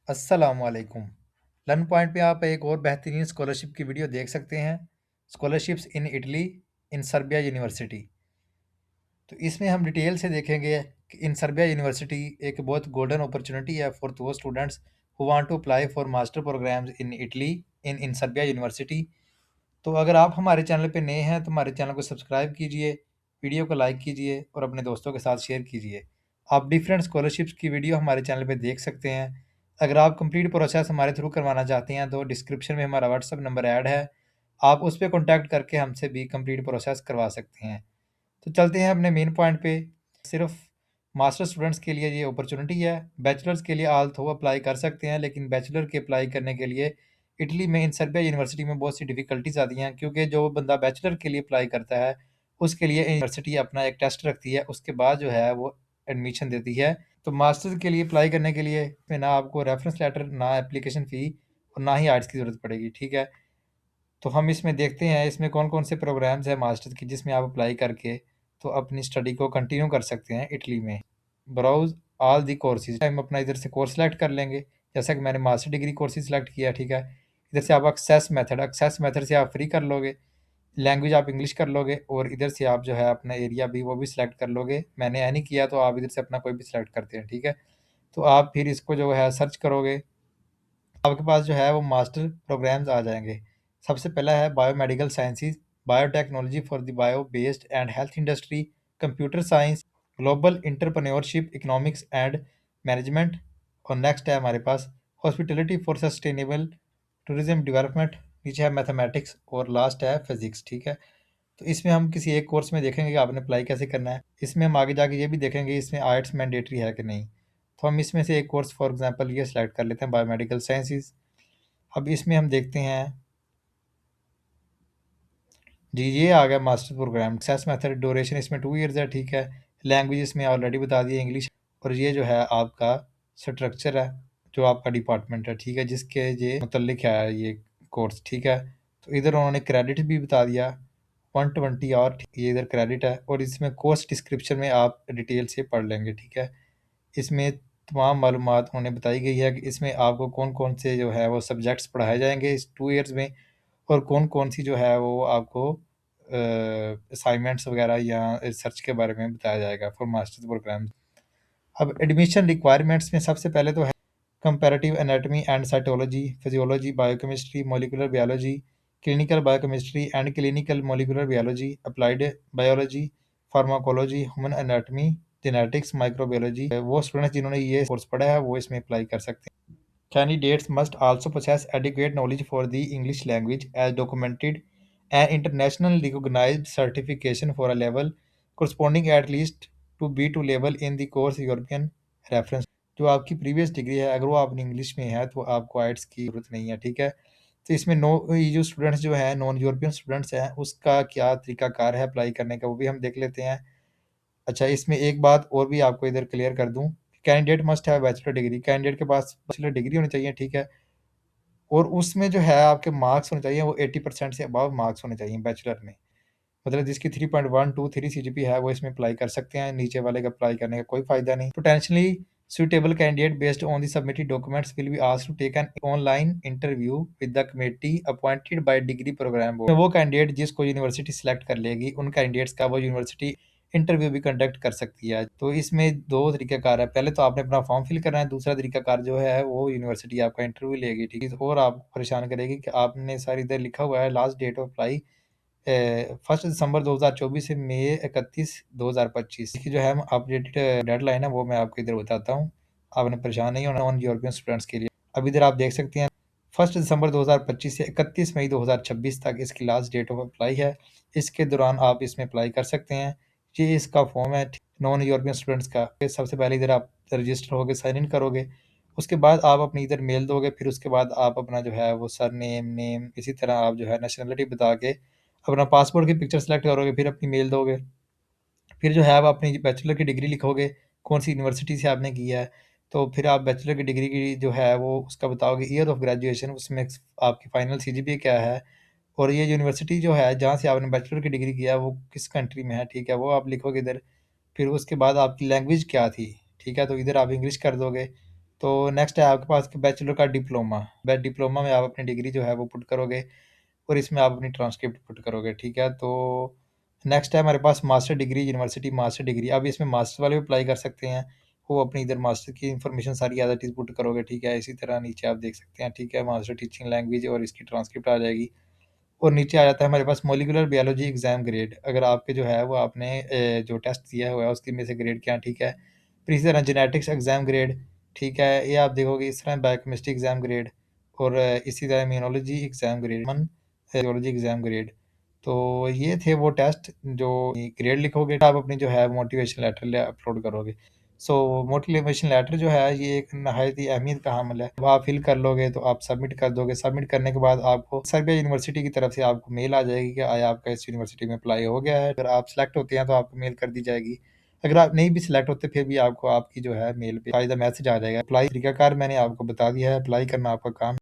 अस्सलामुअलैकुम। Learn point पे आप एक और बेहतरीन स्कॉलरशिप की वीडियो देख सकते हैं। Scholarships in Italy in Serbia university. तो इसमें हम डिटेल से देखेंगे कि इन सर्बिया यूनिवर्सिटी एक बहुत गोल्डन अपॉर्चुनिटी है for the students who want to apply for master programs in Italy in Serbia university. तो अगर आप हमारे चैनल पे नए हैं तो हमारे चैनल को सब्सक्राइब कीजिए, वीडियो को लाइक कीजिए और अपने दोस्तों के साथ शेयर कीजिए। आप डिफरेंट स्कॉलरशिप्स की वीडियो हमारे चैनल पे देख सकते हैं। अगर आप कंप्लीट प्रोसेस हमारे थ्रू करवाना चाहते हैं तो डिस्क्रिप्शन में हमारा व्हाट्सअप नंबर ऐड है, आप उस पर कॉन्टैक्ट करके हमसे भी कंप्लीट प्रोसेस करवा सकते हैं। तो चलते हैं अपने मेन पॉइंट पे। सिर्फ मास्टर स्टूडेंट्स के लिए ये अपॉर्चुनिटी है। बैचलर्स के लिए आल तो अप्लाई कर सकते हैं, लेकिन बैचलर के अप्लाई करने के लिए इटली में इन सर्बिया यूनिवर्सिटी में बहुत सी डिफ़िकल्टीज़ आती हैं, क्योंकि जो बंदा बैचलर के लिए अप्लाई करता है, उसके लिए यूनिवर्सिटी अपना एक टेस्ट रखती है, उसके बाद जो है वो एडमिशन देती है। तो मास्टर्स के लिए अप्लाई करने के लिए में ना आपको रेफरेंस लेटर, ना एप्लीकेशन फ़ी और ना ही आर्ट्स की ज़रूरत पड़ेगी, ठीक है? तो हम इसमें देखते हैं इसमें कौन-कौन से प्रोग्राम्स हैं मास्टर्स की जिसमें आप अप्लाई करके तो अपनी स्टडी को कंटिन्यू कर सकते हैं इटली में। ब्राउज़ ऑल द कोर्सेज़, हम अपना इधर से कोर्स सेलेक्ट कर लेंगे। जैसा कि मैंने मास्टर डिग्री कोर्सेज़ सेलेक्ट किया, ठीक है। इधर से आप एक्सेस मेथड से आप फ्री कर लोगे। लैंग्वेज आप इंग्लिश कर लोगे और इधर से आप जो है अपना एरिया भी वो भी सिलेक्ट कर लोगे। मैंने एनी किया तो आप इधर से अपना कोई भी सिलेक्ट करते हैं, ठीक है। तो आप फिर इसको जो है सर्च करोगे, आपके पास जो है वो मास्टर प्रोग्राम्स आ जाएँगे। सबसे पहला है biomedical sciences, biotechnology for the bio based and health industry, computer science, global entrepreneurship, economics and management. और नेक्स्ट है हमारे पास hospitality for sustainable tourism development. नीचे है मैथमेटिक्स और लास्ट है फिज़िक्स, ठीक है। तो इसमें हम किसी एक कोर्स में देखेंगे कि आपने अप्लाई कैसे करना है। इसमें हम आगे जाके ये भी देखेंगे इसमें आइएलटीएस मैंडेटरी है कि नहीं। तो हम इसमें से एक कोर्स फॉर एग्जांपल ये सेलेक्ट कर लेते हैं, बायोमेडिकल साइंसेज़। अब इसमें हम देखते हैं जी, ये आ गया master program. Success method duration इसमें 2 ईयर्स है, ठीक है। लैंग्वेज इसमें ऑलरेडी बता दी है, इंग्लिश। और ये जो है आपका स्ट्रक्चर है, जो आपका डिपार्टमेंट है, ठीक है, जिसके ये मुतल्लिक है ये कोर्स, ठीक है। तो इधर उन्होंने क्रेडिट भी बता दिया 120 और ये इधर क्रेडिट है। और इसमें कोर्स डिस्क्रिप्शन में आप डिटेल से पढ़ लेंगे, ठीक है। इसमें तमाम मालूमात उन्होंने बताई गई है कि इसमें आपको कौन-कौन से जो है वो सब्जेक्ट्स पढ़ाए जाएँगे इस 2 ईयर्स में, और कौन-कौन सी जो है वो आपको असाइनमेंट्स वगैरह या रिसर्च के बारे में बताया जाएगा फॉर मास्टर्स प्रोग्राम। अब एडमिशन रिक्वायरमेंट्स में सबसे पहले तो है comparative anatomy and cytology, physiology, biochemistry, molecular biology, clinical biochemistry and clinical molecular biology, applied biology, pharmacology, human anatomy, genetics, microbiology. वो स्टूडेंट्स जिन्होंने ये कोर्स पढ़ा है वो इसमें अप्लाई कर सकते हैं। Candidates must also possess adequate knowledge for the English language as documented and international recognized certification for a level corresponding at least to B2 level in the course European reference। जो आपकी previous degree है अगर वो आपने English में है तो आपको आइट्स की ज़रूरत नहीं है, ठीक है। तो इसमें ये जो स्टूडेंट्स जो हैं नॉन यूरोपियन स्टूडेंट्स हैं उसका क्या तरीकाकार है अप्लाई करने का, वो भी हम देख लेते हैं। अच्छा, इसमें एक बात और भी आपको इधर क्लियर कर दूँ, candidate must have bachelor degree. Candidate के पास बैचलर डिग्री होनी चाहिए, ठीक है। और उसमें जो है आपके मार्क्स होने चाहिए वो 80% से अबव मार्क्स होने चाहिए बैचलर में। मतलब जिसकी 3.123 सीजीपी है वो इसमें अप्लाई कर सकते हैं, नीचे वाले का अप्लाई करने का कोई फ़ायदा नहीं। Potentially suitable candidate based on the submitted documents will be asked to take an online interview with the committee appointed by degree program board। वो कैंडिडेट जिसको यूनिवर्सिटी सेलेक्ट कर लेगी उन कैंडिडेट्स का वो यूनिवर्सिटी इंटरव्यू भी कंडक्ट कर सकती है। तो इसमें दो तरीक़ाकार है, पहले तो आपने अपना फॉर्म फिल करना है, दूसरा तरीक़ाकार जो है वो यूनिवर्सिटी आपका इंटरव्यू लेगी, ठीक है। और आपको परेशान करेगी कि आपने सर इधर लिखा हुआ है लास्ट डेट ऑफ अप्लाई 1 दिसंबर 2024 से मई 31 2025 की जो है अपडेटेड डेडलाइन है वो मैं आपको इधर बताता हूँ। आपने परेशान नहीं होना नॉन यूरोपियन स्टूडेंट्स के लिए। अब इधर आप देख सकते हैं 1 दिसंबर 2025 से 31 मई 2026 तक इसकी लास्ट डेट ऑफ अप्लाई है। इसके दौरान आप इसमें अप्लाई कर सकते हैं। ये इसका फॉर्म है नॉन यूरोपियन स्टूडेंट्स का। सबसे पहले इधर आप रजिस्टर होगे, साइन इन करोगे, उसके बाद आप अपनी इधर मेल दोगे, फिर उसके बाद आप अपना जो है वो सरनेम, नेम, इसी तरह आप जो है नेशनैलिटी बता के अपना पासपोर्ट की पिक्चर सेलेक्ट करोगे, फिर अपनी मेल दोगे। फिर जो है आप अपनी बैचलर की डिग्री लिखोगे, कौन-सी यूनिवर्सिटी से आपने किया है। तो फिर आप बैचलर की डिग्री की जो है वो उसका बताओगे, ईयर ऑफ ग्रेजुएशन, उसमें आपकी फाइनल सीजीपीए क्या है, और ये यूनिवर्सिटी जो है जहाँ से आपने बैचलर की डिग्री किया है वो किस कंट्री में है, ठीक है, वो आप लिखोगे इधर। फिर उसके बाद आपकी लैंग्वेज क्या थी, ठीक है, तो इधर आप इंग्लिश कर दोगे। तो नेक्स्ट है आपके पास कि बैचलर का डिप्लोमा। डिप्लोमा में आप अपनी डिग्री जो है वो पुट करोगे और इसमें आप अपनी ट्रांसक्रिप्ट पुट करोगे, ठीक है। तो नेक्स्ट है हमारे पास master degree, university master degree. अब इसमें मास्टर वाले भी अप्लाई कर सकते हैं, वो अपनी इधर मास्टर की इन्फॉर्मेशन सारी एज इट इज़ पुट करोगे, ठीक है। इसी तरह नीचे आप देख सकते हैं, ठीक है, मास्टर टीचिंग लैंग्वेज और इसकी ट्रांसक्रिप्ट आ जाएगी। और नीचे आ जाता है हमारे पास मॉलिक्यूलर बायोलॉजी एग्जाम ग्रेड। अगर आपके जो है वो आपने जो टेस्ट दिया हुआ है उसके में से ग्रेड क्या है, ठीक है। फिर इसी तरह जेनेटिक्स एग्जाम ग्रेड, ठीक है, ये आप देखोगे। इस तरह बायोकेमिस्ट्री एग्जाम ग्रेड और इसी तरह immunology exam grade, geology exam grade. तो ये थे वो टेस्ट जो ग्रेड लिखोगे, आप अपनी जो है मोटिवेशन लेटर अपलोड करोगे। सो मोटिवेशन लेटर जो है ये एक नहायत ही अहमियत का हामिल है। जब आप फिल कर लोगे तो आप सबमिट कर दोगे। सबमिट करने के बाद आपको सर्बिया यूनिवर्सिटी की तरफ से आपको मेल आ जाएगी कि आया आपका इस यूनिवर्सिटी में अप्लाई हो गया है। अगर आप सेलेक्ट होते हैं तो आपको मेल कर दी जाएगी। अगर आप नहीं भी सिलेक्ट होते फिर भी आपको आपकी जो है मेल पे बाकायदा मैसेज आ जाएगा। अप्लाई तरीकाकार मैंने आपको बता दिया है, अप्लाई करना आपका काम